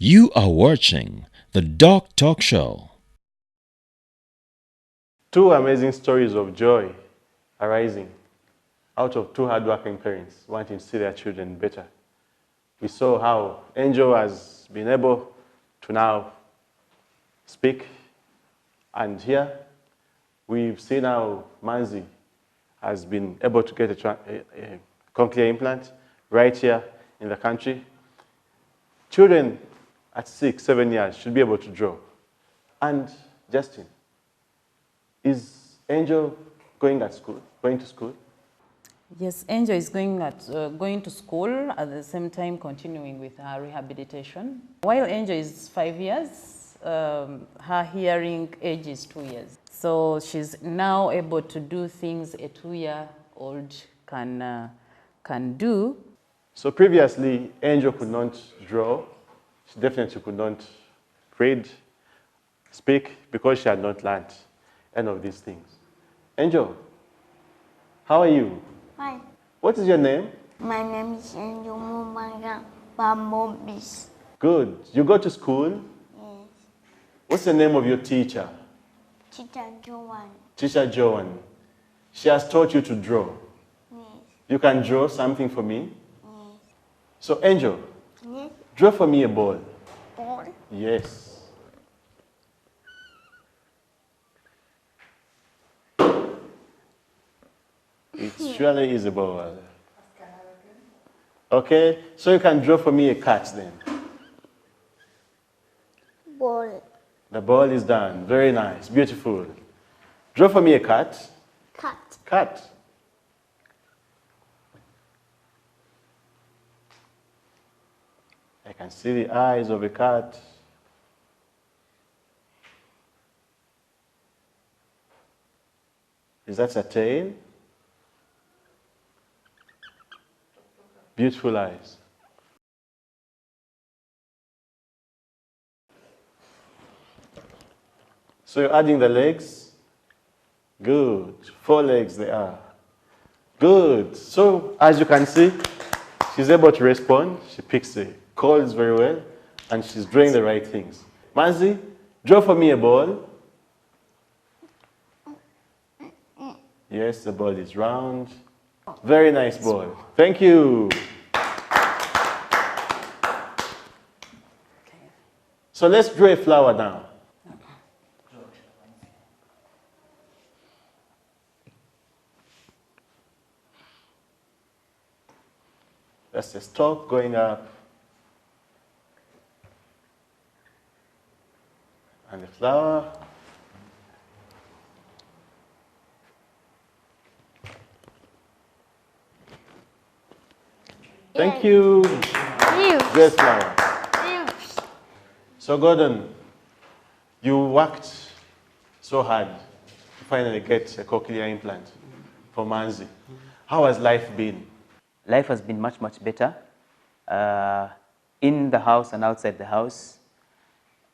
You are watching the Doctalk show. Two amazing stories of joy arising out of two hardworking parents wanting to see their children better. We saw how Angel has been able to now speak, and here we've seen how Manzi has been able to get a cochlear implant right here in the country. Children at 6, 7 years should be able to draw. And Justin, is Angel going to school? Yes, Angel is going to school at the same time continuing with her rehabilitation. While Angel is 5 years, her hearing age is 2 years. So she's now able to do things a 2-year-old can do. So previously, Angel could not draw. She definitely could not read, speak, because she had not learned any of these things. Angel, how are you? Hi, What is your name? my name is Angel Mumanga Bambobis. Good. You go to school? Yes, What's the name of your teacher? Tita Joan. Teacher Joan. She has taught you to draw. Yes, You can draw something for me? yes, So Angel, yes, draw for me a ball. ball, Yes. It surely is a ball. Okay, so you can draw for me a cat then. ball, The ball is done. Very nice. Beautiful. Draw for me a cat. cat, Cat. I can see the eyes of a cat. Is that a tail? Beautiful eyes. So you're adding the legs? Good. 4 legs they are. Good. So as you can see, she's able to respond. She picks the calls very well, and she's drawing the right things. Manzi, draw for me a ball. Yes, the ball is round. Very nice ball. Thank you. So let's draw a flower now. That's the stalk going up. And the flower. Thank you. Great flower. So Gordon, you worked so hard to finally get a cochlear implant for Manzi. How has life been? Life has been much, much better in the house and outside the house.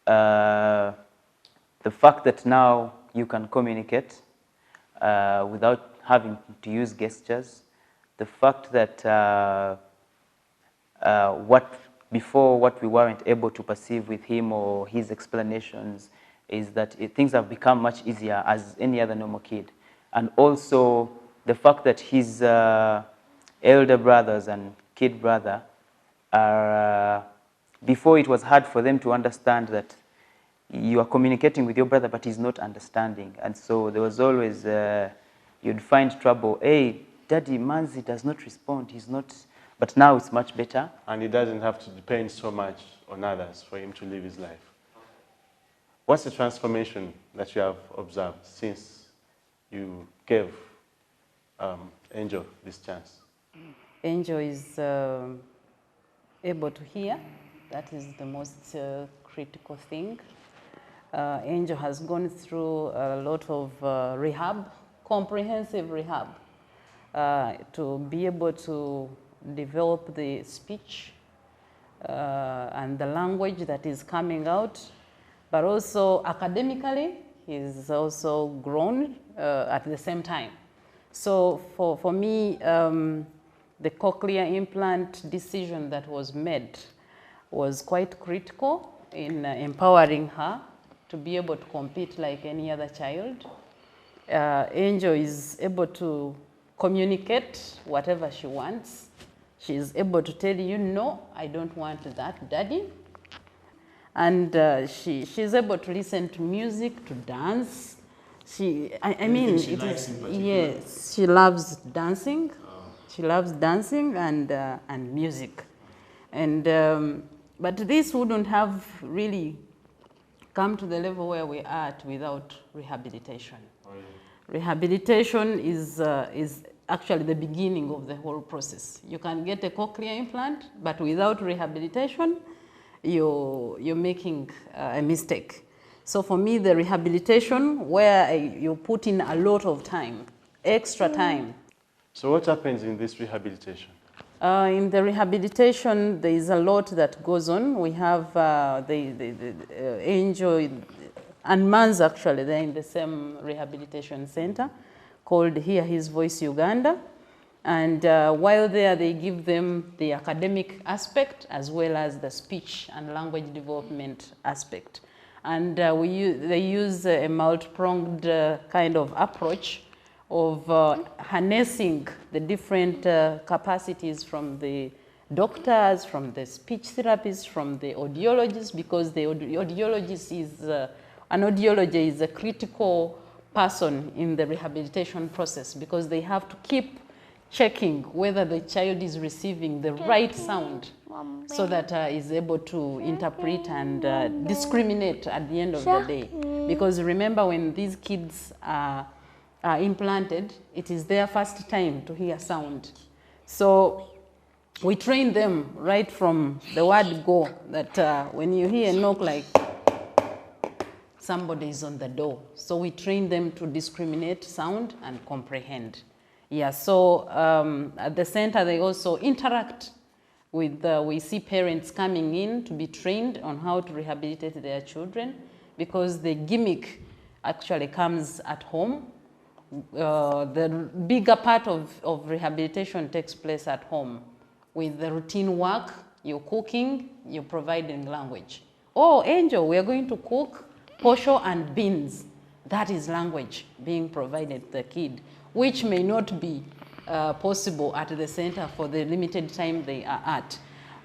The fact that now you can communicate without having to use gestures. The fact that what we weren't able to perceive with him or his explanations is that things have become much easier as any other normal kid. And also the fact that his elder brothers and kid brother are, before it was hard for them to understand that you are communicating with your brother but he's not understanding. And so there was always, you'd find trouble, hey, Daddy, Manzi does not respond, he's not, but now it's much better. And he doesn't have to depend so much on others for him to live his life. What's the transformation that you have observed since you gave Angel this chance? Angel is able to hear. That is the most critical thing. Angel has gone through a lot of rehab, comprehensive rehab, to be able to develop the speech and the language that is coming out, but also academically, he's also grown at the same time. So for me, the cochlear implant decision that was made was quite critical in empowering her to be able to compete like any other child. Angel is able to communicate whatever she wants. She's able to tell you, no, I don't want that, Daddy. And she's able to listen to music, to dance. I mean, she likes in particular? yes, she loves dancing. She loves dancing and music. And, but this wouldn't have really come to the level where we are at without rehabilitation. Oh, yeah. Rehabilitation is actually the beginning of the whole process. You can get a cochlear implant, but without rehabilitation, you're making a mistake. So for me, the rehabilitation, where you put in a lot of time, extra time. So what happens in this rehabilitation? In the rehabilitation, there is a lot that goes on. We have the Angel and Mans, actually, they're in the same rehabilitation center called Hear His Voice Uganda. And while there, they give them the academic aspect as well as the speech and language development aspect. And they use a multi-pronged kind of approach of harnessing the different capacities from the doctors, from the speech therapists, from the audiologists, because the audiologist is, an audiologist is a critical person in the rehabilitation process, because they have to keep checking whether the child is receiving the right sound so that is able to interpret and discriminate at the end of the day. Because remember, when these kids are implanted, it is their first time to hear sound. So we train them right from the word go, that when you hear a knock, like somebody is on the door. So we train them to discriminate sound and comprehend. Yeah, so at the center, they also interact with, we see parents coming in to be trained on how to rehabilitate their children, because the gimmick actually comes at home. The bigger part of rehabilitation takes place at home with the routine work. You're cooking, you're providing language. Oh, Angel, we are going to cook posho and beans. That is language being provided to the kid, which may not be possible at the center for the limited time they are at.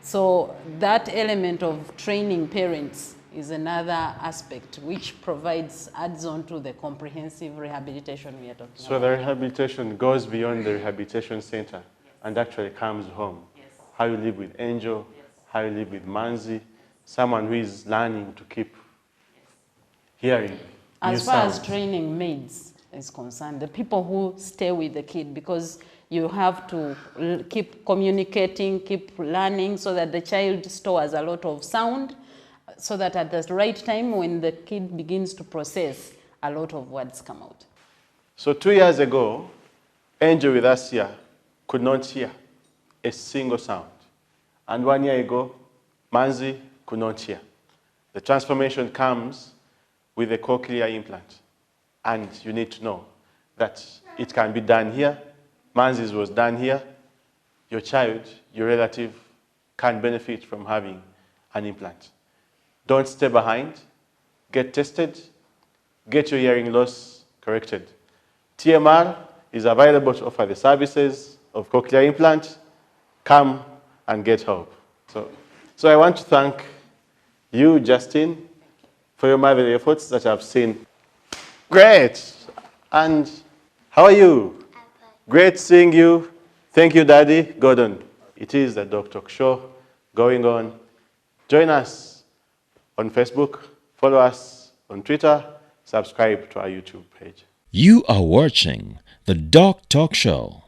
So that element of training parents is another aspect which adds on to the comprehensive rehabilitation we are talking about. So the rehabilitation goes beyond the rehabilitation center and actually comes home. Yes. How you live with Angel, how you live with Manzi, someone who is learning to keep hearing. As far as training maids is concerned, the people who stay with the kid, because you have to keep communicating, keep learning, so that the child stores a lot of sound, so that at the right time when the kid begins to process, a lot of words come out. So 2 years ago, Angel with us here could not hear a single sound. And 1 year ago, Manzi could not hear. The transformation comes with a cochlear implant. And you need to know that it can be done here. Manzi's was done here. Your child, your relative, can benefit from having an implant. Don't stay behind. Get tested. Get your hearing loss corrected. TMR is available to offer the services of cochlear implant. Come and get help. So I want to thank you, Justin, for your marvelous efforts that I've seen. Great. And how are you? Great seeing you. Thank you, Daddy. Gordon. It is the Doctalk show going on. Join us on Facebook. Follow us on Twitter. Subscribe to our YouTube page. You are watching the Doctalk Show.